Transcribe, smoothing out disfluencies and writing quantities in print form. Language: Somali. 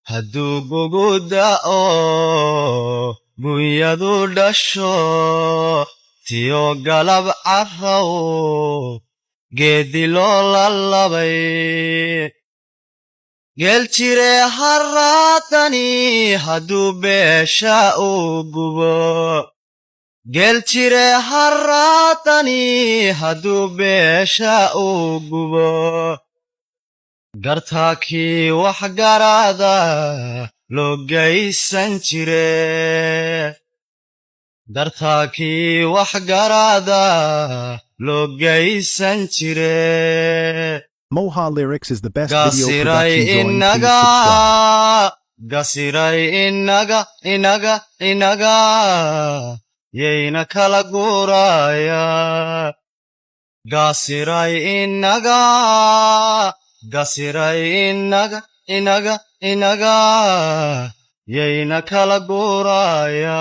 hadduu gugu da'o bunyadu dhasho tiyo galab carraw geedi loo lalabay geel jire harraadani hadduu beesha uu gubo geel jire harraadani hadduu beesha uu gubo gartaa kii wax garaada loo gaysan jire gartaa kii wax garaada loo gaysan jire Moha Lyrics is the best video production. Join, please subscribe. gasiray inaga yayna kala guuraya gasiray inaga yayna kala guuraya